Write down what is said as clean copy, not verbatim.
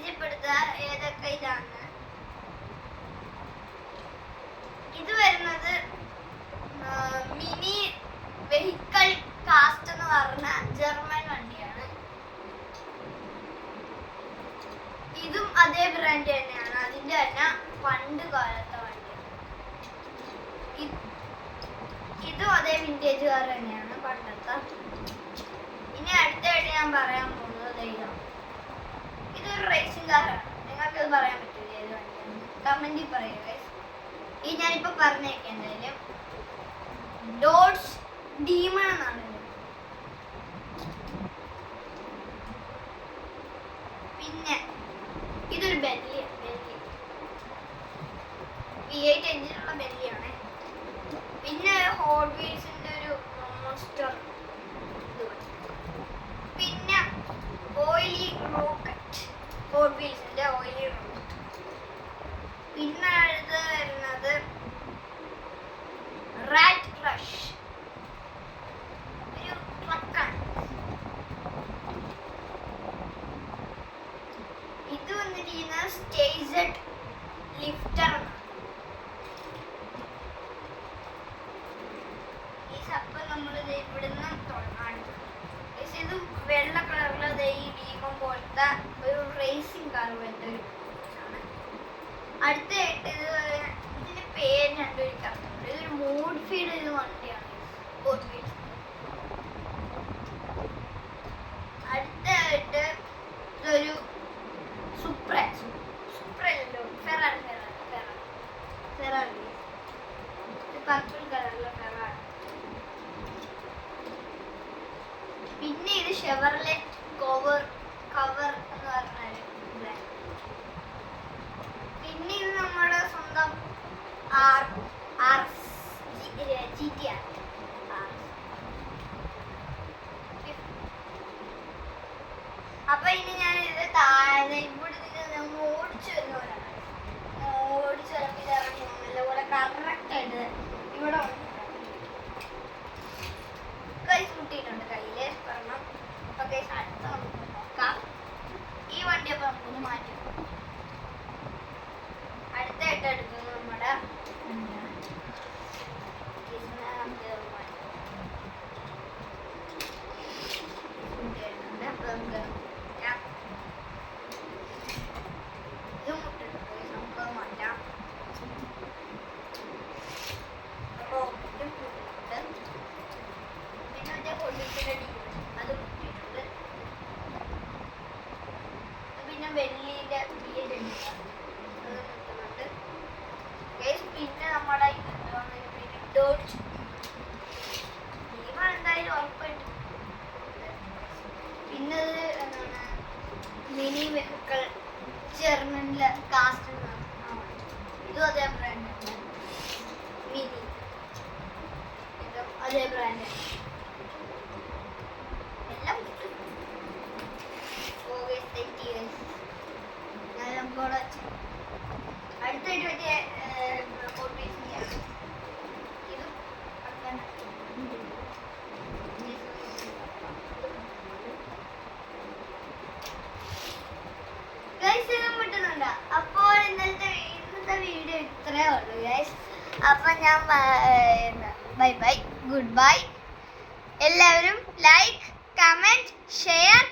പരിചയപ്പെടുത്തുക ഏതൊക്കെ ഇതാണ്. ഇത് വരുന്നത് മിനി വെഹിക്കിൾ കാസ്റ്റ് എന്ന് പറഞ്ഞ ജർമ്മൻ വണ്ടിയാണ്. ഇതും അതേ ബ്രാൻഡ് തന്നെയാണ്, അതിന്റെ തന്നെ പണ്ട് കാലത്തെ വണ്ടിയാണ്. ഇതും അതേ വിന്റേജ് കാർ തന്നെയാണ് പണ്ടത്തെ. ഇനി അടുത്തായിട്ട് ഞാൻ പറയാൻ പോകുന്നത് ഇതൊരു റേസിംഗ് കാറാണ്. നിങ്ങൾക്കത് പറയാൻ പറ്റില്ല ഏത് വണ്ടിയാണ്? കമന്റിൽ പറയുക. ഈ ഞാനിപ്പോ പറഞ്ഞേക്കെ എന്തായാലും ഡോഡ്ജ് ഡീമൺ എന്നാണ്. പിന്നെ ഇതൊരു ബെന്റിയാണ്. V8 എഞ്ചിനുള്ള ബെന്റിയാണ്. പിന്നെ ഹോട്ട് വീൽസിന്റെ ഒരു മോൺസ്റ്റർ. പിന്നെ ഓയിലി റോക്കറ്റ്, ഹോട്ട് വീൽസിന്റെ ഓയിലി റോക്കറ്റ്. പിന്നെ അടുത്ത് വരുന്നത് റാറ്റ് റഷ്, ഒരു ട്രക്കാണ്. ഇത് വന്നിരിക്കുന്നത് സ്റ്റേജഡ് ലിഫ്റ്റർ. ഈ സപ്പ് നമ്മൾ ഇവിടുന്ന് തുടങ്ങാണ്. ഇത് വെള്ള കളറിലെ ഈ ഡീമൺ പോലത്തെ ഒരു റേസിംഗ് കാർ പോലത്തെ ഒരു ആണ്. അടുത്തായിട്ട് ഇതിന്റെ പേര് രണ്ടുപേരും കറക്റ്റുണ്ട്. ഇതൊരു മോഡിഫൈഡ് ചെയ്ത വണ്ടിയാണ്. അടുത്തായിട്ട് ഇതൊരു ഫെറാറി പർപ്പിൾ കളറിലെ ഫെറാറി. പിന്നെ ഇത് ഷെവർലെറ്റ് കവർ എന്ന് പറഞ്ഞാല്. പിന്നെ ഇത് നമ്മുടെ സ്വന്തം GTR. അപ്പൊ ഇനി ഞാൻ ഇത് താഴെ ഇവിടെ നിന്ന് ഓടിച്ചു വരുന്നവരാണ്. ഓടിച്ചു വരുമ്പോൾ ഇത് ഇറങ്ങി നല്ലപോലെ കറക്റ്റ് ആയിട്ട് ഇവിടെ കൈ മുട്ടിയിട്ടുണ്ട് കയ്യില് കാരണം. അപ്പൊ കൈ അടുത്ത നമുക്ക് നോക്കാം. ഈ വണ്ടി അപ്പൊ നമുക്കൊന്ന് മാറ്റി. അടുത്തായിട്ട് എടുക്കുന്നത് നമ്മുടെ വെള്ളിയുടെ പിന്നെ നമ്മുടെ ഡോഡ്ജ് എന്തായാലും ഉറപ്പായിട്ട്. പിന്നെ എന്താണ് മിനി വെഹിക്കിൾ ജർമ്മനിലെ കാസ്റ്റ്. ഇതും അതേ ബ്രാൻഡ്, മിനി ഇതും അതേ ബ്രാൻഡ്. എല്ലാം അടുത്തായിട്ട് പറ്റിയ ഇതും കിട്ടുന്നുണ്ട്. അപ്പോൾ ഇന്നത്തെ വീഡിയോ ഇത്രേ ഉള്ളൂ ഗൈസ്. അപ്പൊ ഞാൻ ബൈ ബൈ, ഗുഡ് ബൈ. എല്ലാവരും ലൈക്ക്, കമന്റ്, ഷെയർ